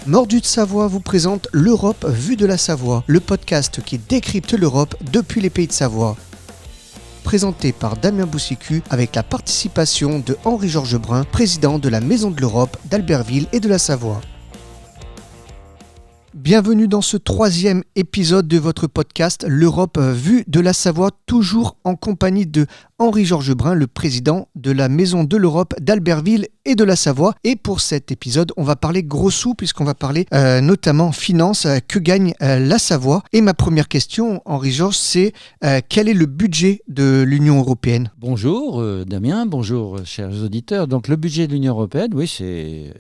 Mordu de Savoie vous présente l'Europe vue de la Savoie, le podcast qui décrypte l'Europe depuis les pays de Savoie. Présenté par Damien Boussicu avec la participation de Henri-Georges Brun, président de la Maison de l'Europe d'Albertville et de la Savoie. Bienvenue dans ce 3e épisode de votre podcast L'Europe vue de la Savoie, toujours en compagnie de Henri-Georges Brun, le président de la Maison de l'Europe d'Albertville et de la Savoie. Et pour cet épisode, on va parler gros sous puisqu'on va parler notamment finances, que gagne la Savoie. Et ma première question, Henri-Georges, c'est quel est le budget de l'Union européenne ? Bonjour Damien, bonjour chers auditeurs. Donc le budget de l'Union européenne, oui, c'est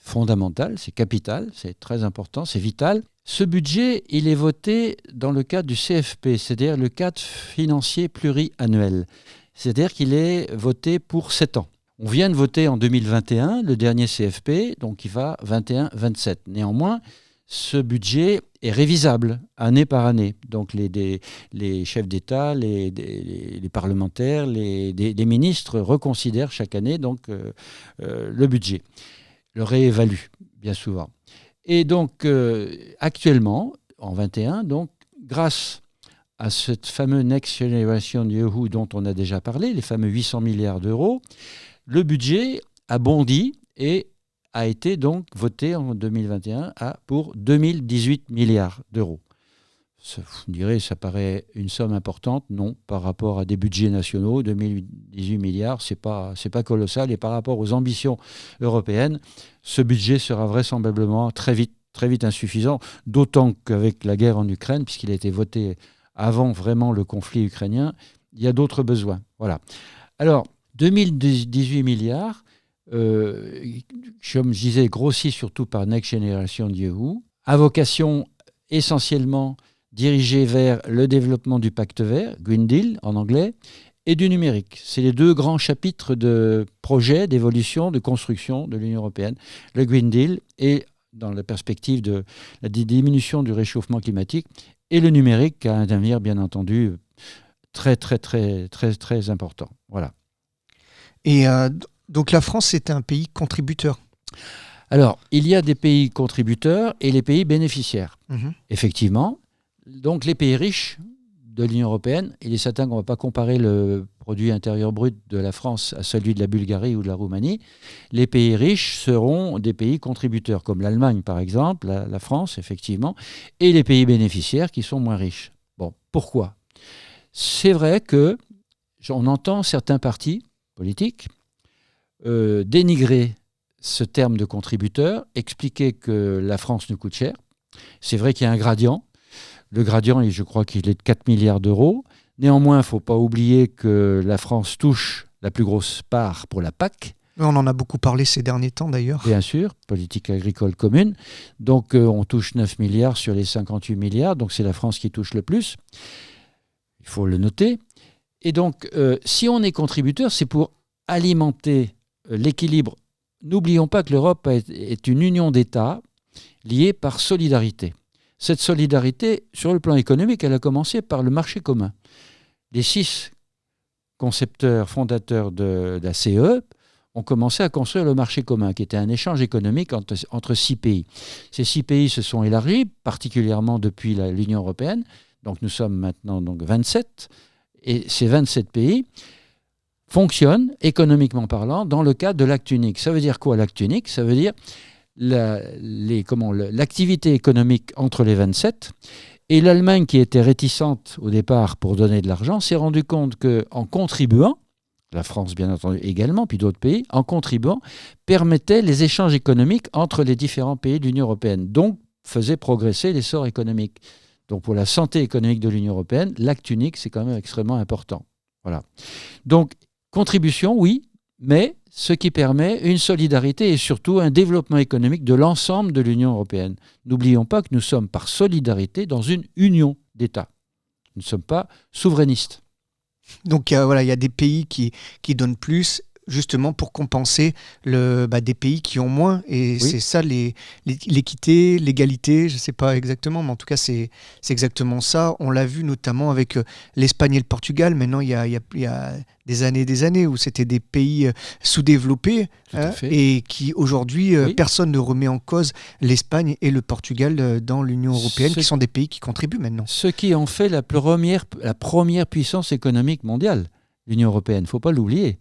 fondamental, c'est capital, c'est très important, c'est vital. Ce budget, il est voté dans le cadre du CFP, c'est-à-dire le cadre financier pluriannuel. C'est-à-dire qu'il est voté pour 7 ans. On vient de voter en 2021 le dernier CFP, donc il va 21-27. Néanmoins, ce budget est révisable année par année. Donc les chefs d'État, les parlementaires, les ministres reconsidèrent chaque année donc, le budget, le réévalue bien souvent. Et donc actuellement, en 21, donc, grâce à cette fameuse Next Generation EU dont on a déjà parlé, les fameux 800 milliards d'euros, le budget a bondi et a été donc voté en 2021 pour 2018 milliards d'euros. Vous me direz, ça paraît une somme importante. Non, par rapport à des budgets nationaux, 2018 milliards, c'est pas colossal. Et par rapport aux ambitions européennes, ce budget sera vraisemblablement très vite insuffisant, d'autant qu'avec la guerre en Ukraine, puisqu'il a été voté avant vraiment le conflit ukrainien, il y a d'autres besoins. Voilà. Alors, 2018 milliards, comme je disais, grossi surtout par Next Generation EU, à vocation essentiellement dirigé vers le développement du pacte vert, Green Deal en anglais, et du numérique. C'est les deux grands chapitres de projet, d'évolution, de construction de l'Union européenne. Le Green Deal et dans la perspective de la diminution du réchauffement climatique, et le numérique à un avenir bien entendu très important. Voilà. Et donc la France est un pays contributeur. Alors, il y a des pays contributeurs et les pays bénéficiaires. Effectivement. Donc les pays riches de l'Union européenne, il est certain qu'on ne va pas comparer le produit intérieur brut de la France à celui de la Bulgarie ou de la Roumanie. Les pays riches seront des pays contributeurs, comme l'Allemagne par exemple, la France effectivement, et les pays bénéficiaires qui sont moins riches. Bon, pourquoi ? C'est vrai qu'on entend certains partis politiques dénigrer ce terme de contributeur, expliquer que la France nous coûte cher. C'est vrai qu'il y a un gradient. Le gradient, je crois qu'il est de 4 milliards d'euros. Néanmoins, il ne faut pas oublier que la France touche la plus grosse part pour la PAC. On en a beaucoup parlé ces derniers temps d'ailleurs. Bien sûr, politique agricole commune. Donc on touche 9 milliards sur les 58 milliards. Donc c'est la France qui touche le plus. Il faut le noter. Et donc, si on est contributeur, c'est pour alimenter l'équilibre. N'oublions pas que l'Europe est une union d'États liée par solidarité. Cette solidarité, sur le plan économique, elle a commencé par le marché commun. Les 6 concepteurs, fondateurs de la CE ont commencé à construire le marché commun, qui était un échange économique entre 6 pays. Ces 6 pays se sont élargis, particulièrement depuis l'Union européenne. Donc nous sommes maintenant 27. Et ces 27 pays fonctionnent, économiquement parlant, dans le cadre de l'acte unique. Ça veut dire quoi, l'acte unique ? Ça veut dire l'activité économique entre les 27, et l'Allemagne, qui était réticente au départ pour donner de l'argent, s'est rendue compte qu'en contribuant, la France bien entendu également, puis d'autres pays, en contribuant, permettait les échanges économiques entre les différents pays de l'Union européenne, donc faisait progresser l'essor économique. Donc pour la santé économique de l'Union européenne, l'acte unique, c'est quand même extrêmement important. Voilà. Donc contribution, oui, mais ce qui permet une solidarité et surtout un développement économique de l'ensemble de l'Union européenne. N'oublions pas que nous sommes par solidarité dans une union d'États. Nous ne sommes pas souverainistes. Donc il y a des pays qui donnent plus, justement pour compenser des pays qui ont moins. Et c'est ça l'équité, l'égalité, je ne sais pas exactement, mais en tout cas c'est exactement ça. On l'a vu notamment avec l'Espagne et le Portugal. Maintenant, il y a des années où c'était des pays sous-développés et qui aujourd'hui, personne ne remet en cause l'Espagne et le Portugal dans l'Union européenne, qui sont des pays qui contribuent maintenant. Ce qui en fait la première puissance économique mondiale, l'Union européenne, il ne faut pas l'oublier.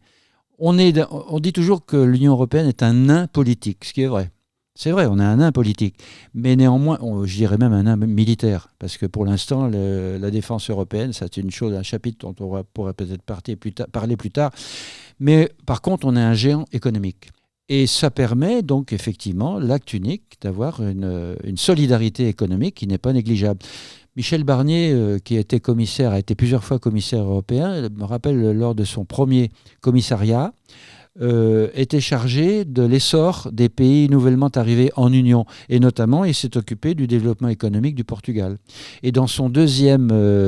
On dit toujours que l'Union européenne est un nain politique, ce qui est vrai. C'est vrai, on a un nain politique, mais néanmoins, je dirais même un nain militaire, parce que pour l'instant, la défense européenne, c'est une chose, un chapitre dont on pourra peut-être parler plus tard, mais par contre, on a un géant économique. Et ça permet donc effectivement, l'acte unique, d'avoir une solidarité économique qui n'est pas négligeable. Michel Barnier, qui a été plusieurs fois commissaire européen, me rappelle lors de son premier commissariat, était chargé de l'essor des pays nouvellement arrivés en Union. Et notamment, il s'est occupé du développement économique du Portugal. Et dans son deuxième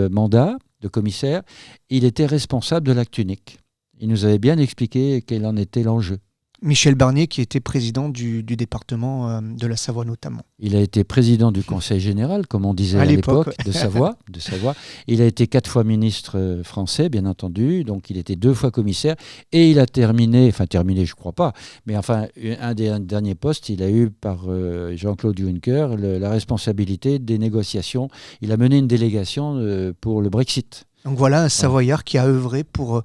mandat de commissaire, il était responsable de l'acte unique. Il nous avait bien expliqué quel en était l'enjeu. Michel Barnier, qui était président du département de la Savoie notamment. Il a été président du Conseil général, comme on disait à l'époque, de Savoie. Il a été 4 fois ministre français, bien entendu, donc il était 2 fois commissaire, et il a terminé, je crois pas, mais enfin, un des derniers postes, il a eu par Jean-Claude Juncker la responsabilité des négociations. Il a mené une délégation pour le Brexit. Donc voilà un Savoyard qui a œuvré pour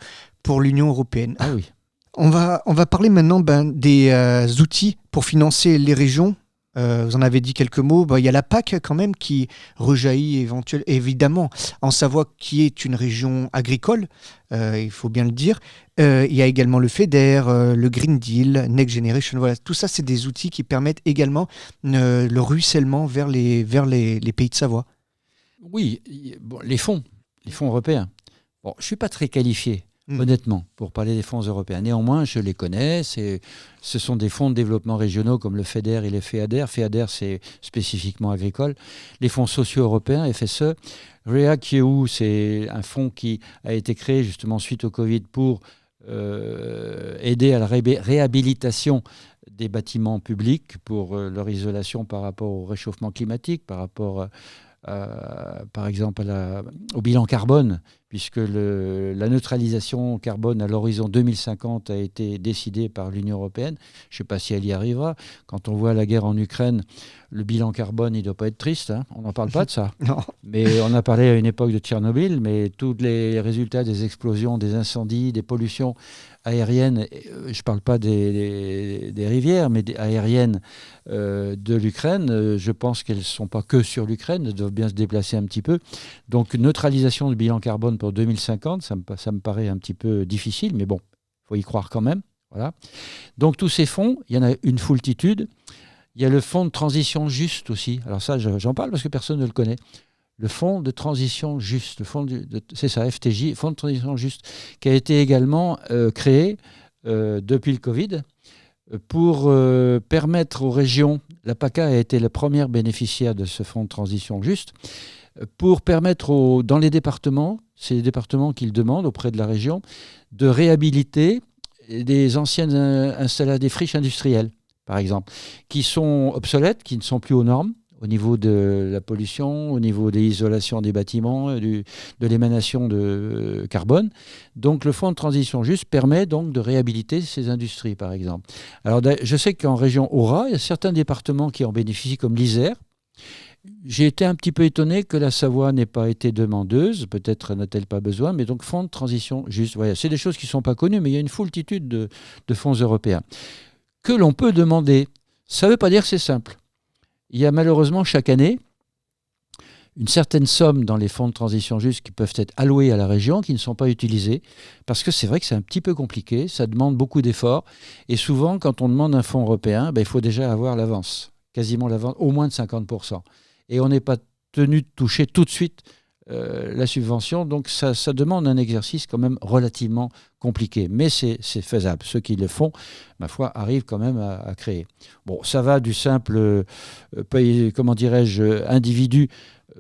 l'Union européenne. Ah oui. On va parler maintenant des outils pour financer les régions. Vous en avez dit quelques mots. Il y a la PAC quand même qui rejaillit évidemment en Savoie, qui est une région agricole, il faut bien le dire. Il y a également le FEDER, le Green Deal, Next Generation. Voilà, tout ça, c'est des outils qui permettent également le ruissellement vers les pays de Savoie. Oui, les fonds européens. Bon, je ne suis pas très qualifié. Honnêtement, pour parler des fonds européens. Néanmoins, je les connais. Ce sont des fonds de développement régionaux comme le FEDER et le FEADER. FEADER, c'est spécifiquement agricole. Les fonds sociaux européens, FSE. REAC-EU, c'est un fonds qui a été créé justement suite au Covid pour aider à la réhabilitation des bâtiments publics, pour leur isolation par rapport au réchauffement climatique, par rapport par exemple au bilan carbone, puisque la neutralisation carbone à l'horizon 2050 a été décidée par l'Union européenne. Je ne sais pas si elle y arrivera. Quand on voit la guerre en Ukraine, le bilan carbone, il ne doit pas être triste. Hein. On n'en parle pas de ça. Non. Mais on a parlé à une époque de Tchernobyl, mais tous les résultats des explosions, des incendies, des pollutions aériennes, je ne parle pas des rivières, mais aériennes de l'Ukraine, je pense qu'elles ne sont pas que sur l'Ukraine, elles doivent bien se déplacer un petit peu. Donc une neutralisation du bilan carbone pour 2050, ça me paraît un petit peu difficile, mais bon, il faut y croire quand même. Voilà. Donc tous ces fonds, il y en a une foultitude. Il y a le fonds de transition juste aussi. Alors ça, j'en parle parce que personne ne le connaît. Le fonds de transition juste, c'est ça, FTJ, fonds de transition juste, qui a été également créé depuis le Covid pour permettre aux régions, la PACA a été la première bénéficiaire de ce fonds de transition juste, pour permettre dans les départements, c'est les départements qui le demandent auprès de la région, de réhabiliter des anciennes des friches industrielles, par exemple, qui sont obsolètes, qui ne sont plus aux normes, au niveau de la pollution, au niveau des isolations des bâtiments, de l'émanation de carbone. Donc le fonds de transition juste permet donc de réhabiliter ces industries, par exemple. Alors je sais qu'en région Aura, il y a certains départements qui en bénéficient, comme l'Isère. J'ai été un petit peu étonné que la Savoie n'ait pas été demandeuse, peut-être n'a-t-elle pas besoin, mais donc fonds de transition juste. Voilà, c'est des choses qui ne sont pas connues, mais il y a une foultitude de fonds européens que l'on peut demander. Ça ne veut pas dire que c'est simple. Il y a malheureusement chaque année une certaine somme dans les fonds de transition juste qui peuvent être alloués à la région, qui ne sont pas utilisés, parce que c'est vrai que c'est un petit peu compliqué, ça demande beaucoup d'efforts, et souvent quand on demande un fonds européen, il faut déjà avoir l'avance, quasiment l'avance, au moins de 50%. Et on n'est pas tenu de toucher tout de suite la subvention, donc ça demande un exercice quand même relativement compliqué, mais c'est faisable. Ceux qui le font, ma foi, arrivent quand même à créer. Bon, ça va du simple individu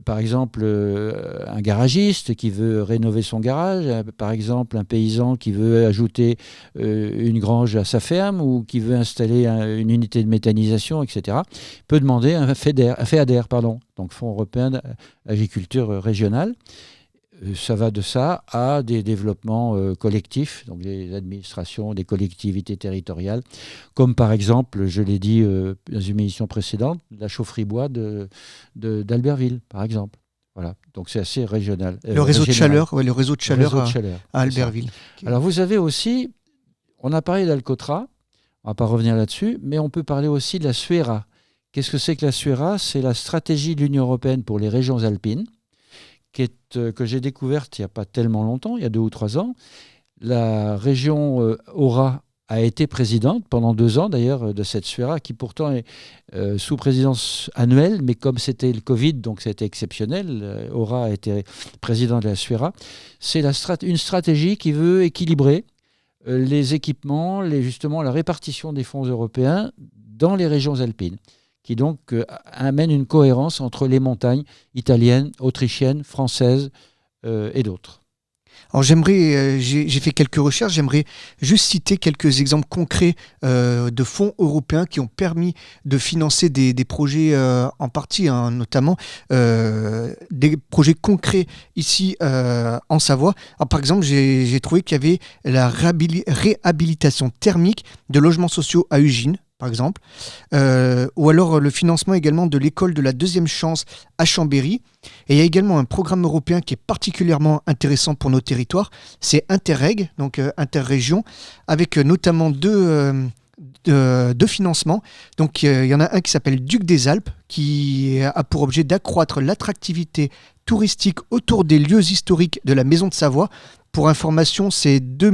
Par exemple, un garagiste qui veut rénover son garage, par exemple, un paysan qui veut ajouter une grange à sa ferme ou qui veut installer une unité de méthanisation, etc., peut demander un FEADER, donc Fonds européen d'agriculture régionale. Ça va de ça à des développements collectifs, donc des administrations, des collectivités territoriales, comme par exemple, je l'ai dit dans une émission précédente, la chaufferie bois d'Albertville, par exemple. Voilà, donc c'est assez régional. Le réseau de chaleur, le réseau de chaleur à Albertville. Alors vous avez aussi, on a parlé d'Alcotra, on ne va pas revenir là-dessus, mais on peut parler aussi de la SUERA. Qu'est-ce que c'est que la SUERA ? C'est la stratégie de l'Union européenne pour les régions alpines, que j'ai découverte il n'y a pas tellement longtemps, il y a 2 ou 3 ans. La région Aura a été présidente pendant 2 ans d'ailleurs de cette SUERA, qui pourtant est sous présidence annuelle, mais comme c'était le Covid, donc c'était exceptionnel, Aura a été président de la SUERA. C'est une stratégie qui veut équilibrer les équipements, justement la répartition des fonds européens dans les régions alpines, qui donc amène une cohérence entre les montagnes italiennes, autrichiennes, françaises et d'autres. Alors j'ai fait quelques recherches, j'aimerais juste citer quelques exemples concrets de fonds européens qui ont permis de financer des projets en partie, notamment des projets concrets ici en Savoie. Alors, par exemple, j'ai trouvé qu'il y avait la réhabilitation thermique de logements sociaux à Ugine, par exemple, ou alors le financement également de l'école de la deuxième chance à Chambéry. Et il y a également un programme européen qui est particulièrement intéressant pour nos territoires, c'est Interreg, donc Interrégion, avec notamment deux financements. Donc il y en a un qui s'appelle Duc des Alpes, qui a pour objet d'accroître l'attractivité touristique autour des lieux historiques de la Maison de Savoie. Pour information, c'est 2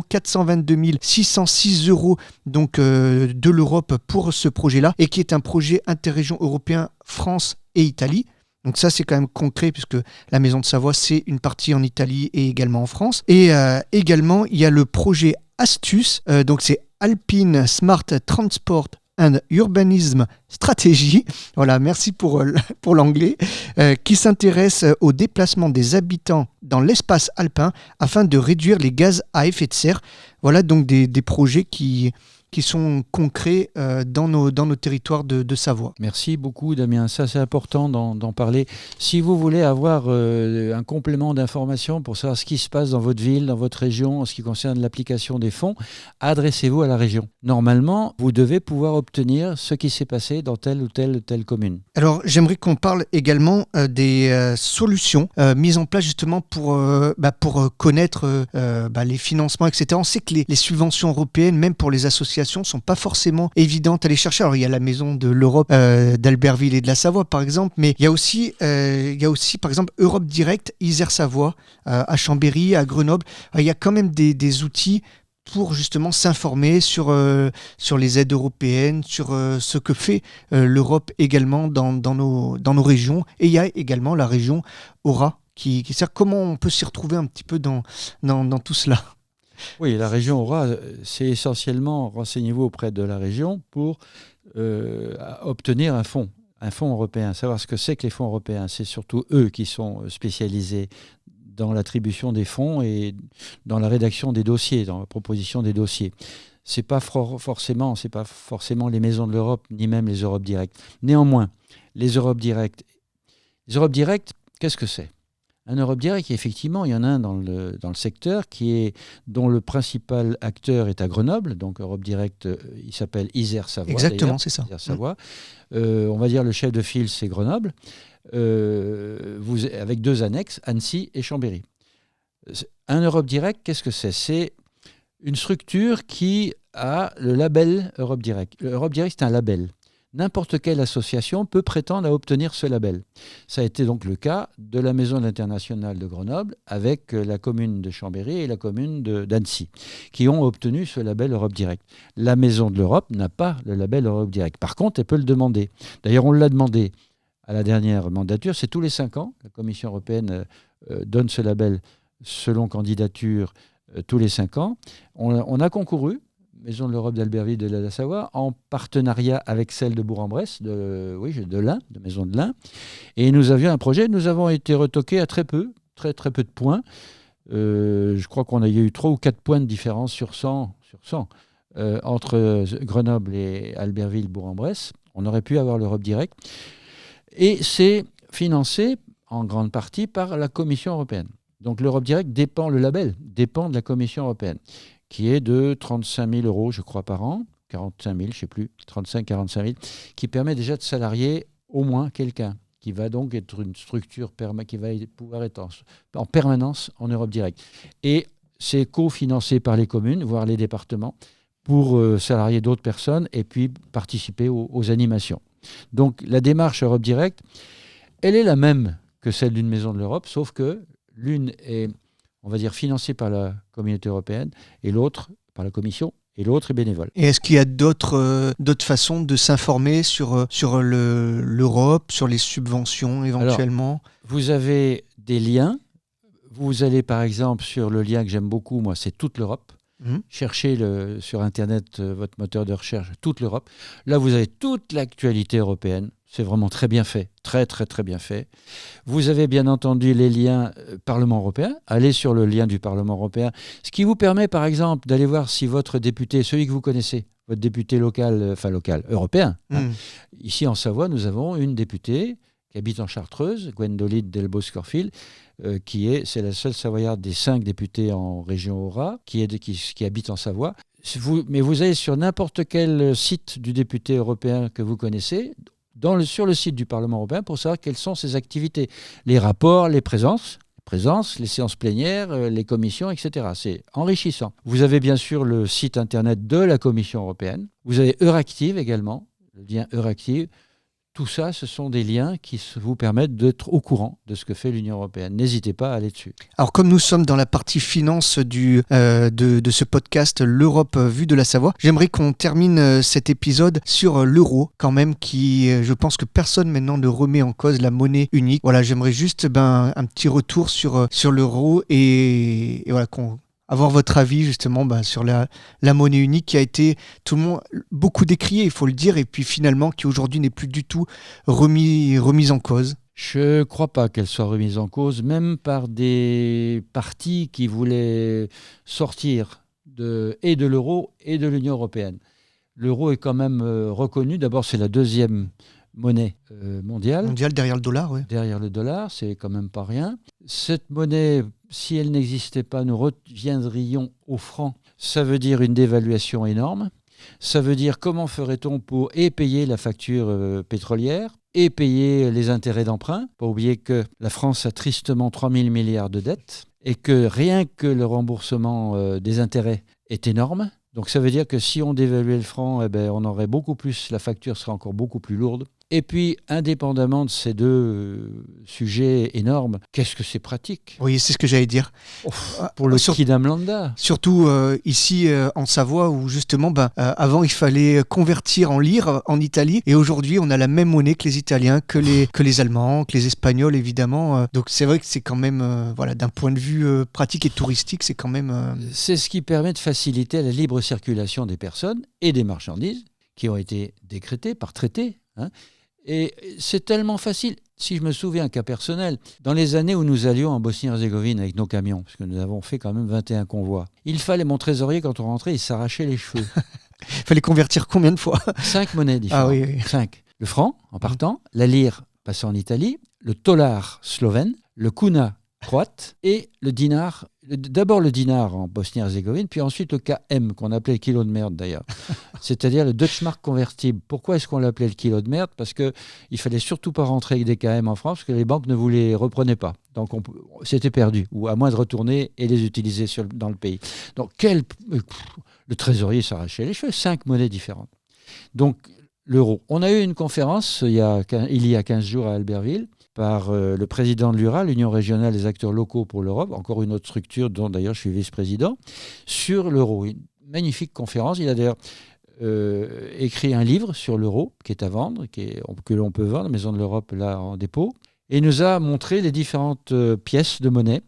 422 606 € donc, de l'Europe pour ce projet-là, et qui est un projet interrégion européen France et Italie. Donc ça, c'est quand même concret, puisque la Maison de Savoie, c'est une partie en Italie et également en France. Et également, il y a le projet Astuce, donc c'est Alpine Smart Transport and Urbanism Strategy, voilà, merci pour l'anglais, qui s'intéresse au déplacement des habitants dans l'espace alpin afin de réduire les gaz à effet de serre. Voilà donc des projets qui sont concrets dans nos territoires de Savoie. Merci beaucoup Damien, ça c'est important d'en parler. Si vous voulez avoir un complément d'information pour savoir ce qui se passe dans votre ville, dans votre région, en ce qui concerne l'application des fonds, adressez-vous à la région. Normalement, vous devez pouvoir obtenir ce qui s'est passé dans telle ou telle commune. Alors j'aimerais qu'on parle également des solutions mises en place justement pour connaître les financements, etc. On sait que les subventions européennes, même pour les associations, sont pas forcément évidentes à aller chercher. Alors il y a la Maison de l'Europe d'Albertville et de la Savoie par exemple, mais il y a aussi par exemple Europe Direct, Isère Savoie, à Chambéry, à Grenoble. Il y a quand même des outils pour justement s'informer sur les aides européennes, sur ce que fait l'Europe également dans nos régions. Et il y a également la région Aura qui sert. Comment on peut s'y retrouver un petit peu dans tout cela ? Oui, la région Aura, c'est essentiellement, renseignez-vous auprès de la région pour obtenir un fonds européen. Savoir ce que c'est que les fonds européens, c'est surtout eux qui sont spécialisés dans l'attribution des fonds et dans la rédaction des dossiers, dans la proposition des dossiers. C'est pas forcément les maisons de l'Europe, ni même les Europe Direct. Néanmoins, les Europe Direct, qu'est-ce que c'est ? Un Europe Direct, effectivement, il y en a un dans le secteur dont le principal acteur est à Grenoble. Donc Europe Direct, il s'appelle Isère Savoie. Exactement, c'est ça. Isère Savoie. On va dire le chef de file, c'est Grenoble, avec 2 annexes, Annecy et Chambéry. Un Europe Direct, qu'est-ce que c'est ? C'est une structure qui a le label Europe Direct. L'Europe Direct, c'est un label. N'importe quelle association peut prétendre à obtenir ce label. Ça a été donc le cas de la Maison de l'International de Grenoble avec la commune de Chambéry et la commune d'Annecy, qui ont obtenu ce label Europe Direct. La Maison de l'Europe n'a pas le label Europe Direct. Par contre, elle peut le demander. D'ailleurs, on l'a demandé à la dernière mandature, c'est tous les 5 ans. La Commission européenne donne ce label selon candidature tous les 5 ans. On a concouru, Maison de l'Europe d'Albertville de la Savoie, en partenariat avec celle de Bourg-en-Bresse, de l'Ain, de Maison de l'Ain. Et nous avions un projet, nous avons été retoqués à très peu de points. Je crois qu'il y a eu 3 ou 4 points de différence sur 100 entre Grenoble et Albertville, Bourg-en-Bresse. On aurait pu avoir l'Europe Direct. Et c'est financé en grande partie par la Commission européenne. Donc l'Europe Direct le label dépend de la Commission européenne, qui est de 35 000 euros, je crois, par an, 45 000, je ne sais plus, 35-45 000, qui permet déjà de salarier au moins quelqu'un, qui va donc être une structure qui va pouvoir être en permanence en Europe Direct. Et c'est cofinancé par les communes, voire les départements, pour salarier d'autres personnes et puis participer aux animations. Donc la démarche Europe Direct, elle est la même que celle d'une Maison de l'Europe, sauf que l'une est, on va dire, financée par la Communauté européenne et l'autre par la Commission, et l'autre est bénévole. Et est-ce qu'il y a d'autres façons de s'informer sur l'Europe, sur les subventions éventuellement ? Alors, vous avez des liens. Vous allez par exemple sur le lien que j'aime beaucoup, moi, c'est Toute l'Europe. Cherchez sur Internet votre moteur de recherche, Toute l'Europe. Là, vous avez toute l'actualité européenne. C'est vraiment très bien fait, très très très bien fait. Vous avez bien entendu les liens Parlement européen. Allez sur le lien du Parlement européen, ce qui vous permet par exemple d'aller voir si votre député, celui que vous connaissez, votre député local, européen. Ici en Savoie, nous avons une députée qui habite en Chartreuse, Gwendolyn Delbos-Corfield, c'est la seule Savoyarde des 5 députés en région Aura, qui habite en Savoie. Mais vous allez sur n'importe quel site du député européen que vous connaissez, sur le site du Parlement européen, pour savoir quelles sont ses activités. Les rapports, les présences, les séances plénières, les commissions, etc. C'est enrichissant. Vous avez bien sûr le site internet de la Commission européenne. Vous avez Euractiv également, le lien Euractiv. Tout ça, ce sont des liens qui vous permettent d'être au courant de ce que fait l'Union européenne. N'hésitez pas à aller dessus. Alors, comme nous sommes dans la partie finance de ce podcast L'Europe vue de la Savoie, j'aimerais qu'on termine cet épisode sur l'euro, quand même, qui, je pense que personne maintenant ne remet en cause la monnaie unique. Voilà, j'aimerais juste un petit retour sur l'euro et voilà, avoir votre avis justement sur la monnaie unique qui a été tout le monde beaucoup décriée, il faut le dire, et puis finalement qui aujourd'hui n'est plus du tout remise en cause. Je ne crois pas qu'elle soit remise en cause, même par des partis qui voulaient sortir de l'euro et de l'Union européenne. L'euro est quand même reconnu, d'abord c'est la 2e monnaie mondiale. Mondiale derrière le dollar, oui. Derrière le dollar, c'est quand même pas rien. Cette monnaie, si elle n'existait pas, nous reviendrions au franc. Ça veut dire une dévaluation énorme. Ça veut dire comment ferait-on pour payer la facture pétrolière et payer les intérêts d'emprunt. Pas oublier que la France a tristement 3 000 milliards de dettes et que rien que le remboursement des intérêts est énorme. Donc ça veut dire que si on dévaluait le franc, on aurait beaucoup plus, la facture serait encore beaucoup plus lourde. Et puis, indépendamment de ces deux sujets énormes, qu'est-ce que c'est pratique ? Oui, c'est ce que j'allais dire. Pour le kidam lambda. Surtout ici en Savoie, où justement, avant, il fallait convertir en lire en Italie. Et aujourd'hui, on a la même monnaie que les Italiens, que les Allemands, que les Espagnols, évidemment. Donc c'est vrai que c'est quand même, d'un point de vue pratique et touristique, c'est quand même... C'est ce qui permet de faciliter la libre circulation des personnes et des marchandises qui ont été décrétées par traité. Et c'est tellement facile. Si je me souviens, un cas personnel, dans les années où nous allions en Bosnie-Herzégovine avec nos camions, parce que nous avons fait quand même 21 convois, il fallait, mon trésorier, quand on rentrait, il s'arrachait les cheveux. Il fallait convertir combien de fois ? 5 monnaies différentes. Ah oui. 5. Le franc, en partant, la lire, passant en Italie, le tolar slovène, le kuna croate et le dinar. D'abord le dinar en Bosnie-Herzégovine, puis ensuite le KM, qu'on appelait le kilo de merde d'ailleurs. C'est-à-dire le Deutschmark convertible. Pourquoi est-ce qu'on l'appelait le kilo de merde ? Parce qu'il ne fallait surtout pas rentrer avec des KM en France, parce que les banques ne vous les reprenaient pas. Donc c'était perdu, ou à moins de retourner et les utiliser dans le pays. Donc le trésorier s'arrachait les cheveux, 5 monnaies différentes. Donc l'euro. On a eu une conférence il y a 15 jours à Albertville, par le président de l'URA, l'Union régionale des acteurs locaux pour l'Europe, encore une autre structure dont d'ailleurs je suis vice-président, sur l'euro. Une magnifique conférence. Il a d'ailleurs écrit un livre sur l'euro qui est à vendre, que l'on peut vendre, Maison de l'Europe là en dépôt, et il nous a montré les différentes pièces de monnaie.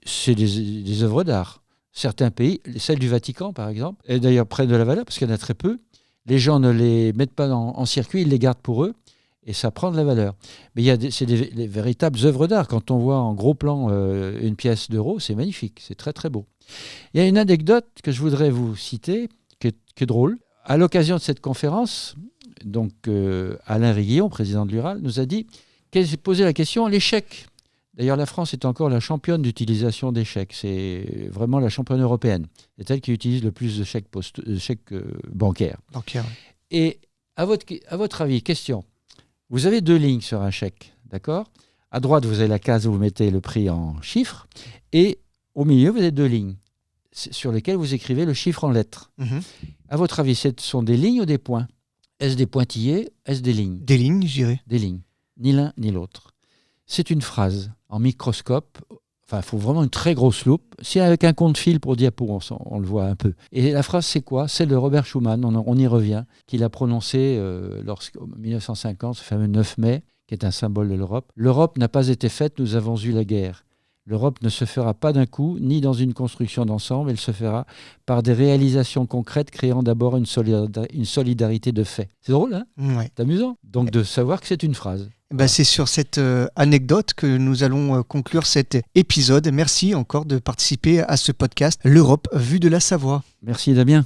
C'est des œuvres d'art. certains pays, celle du Vatican par exemple, et d'ailleurs prennent de la valeur parce qu'il y en a très peu. Les gens ne les mettent pas en circuit, ils les gardent pour eux et ça prend de la valeur. Mais c'est des véritables œuvres d'art. Quand on voit en gros plan une pièce d'euro, c'est magnifique, c'est très très beau. Il y a une anecdote que je voudrais vous citer qui est drôle. À l'occasion de cette conférence, donc Alain Riguillon, président de l'URAL, nous a dit qu'il s'est posé la question l'échec. D'ailleurs, la France est encore la championne d'utilisation des chèques. C'est vraiment la championne européenne. C'est elle qui utilise le plus de chèques, bancaires. Bancaire. Et à votre avis, question. Vous avez 2 lignes sur un chèque, d'accord ? À droite, vous avez la case où vous mettez le prix en chiffres. Et au milieu, vous avez 2 lignes sur lesquelles vous écrivez le chiffre en lettres. À votre avis, ce sont des lignes ou des points ? Est-ce des pointillés ? Est-ce des lignes ? Des lignes, je dirais. Des lignes. Ni l'un ni l'autre. C'est une phrase en microscope. Enfin, il faut vraiment une très grosse loupe. Si avec un compte-fil pour diapo, on le voit un peu. Et la phrase, c'est quoi ? Celle de Robert Schuman, on y revient, qu'il a prononcée en 1950, ce fameux 9 mai, qui est un symbole de l'Europe. « L'Europe n'a pas été faite, nous avons eu la guerre. L'Europe ne se fera pas d'un coup, ni dans une construction d'ensemble, elle se fera par des réalisations concrètes, créant d'abord une solidarité de fait. » C'est drôle, hein ? Ouais. C'est amusant. Donc de savoir que c'est une phrase. C'est sur cette anecdote que nous allons conclure cet épisode. Merci encore de participer à ce podcast, l'Europe vue de la Savoie. Merci Damien.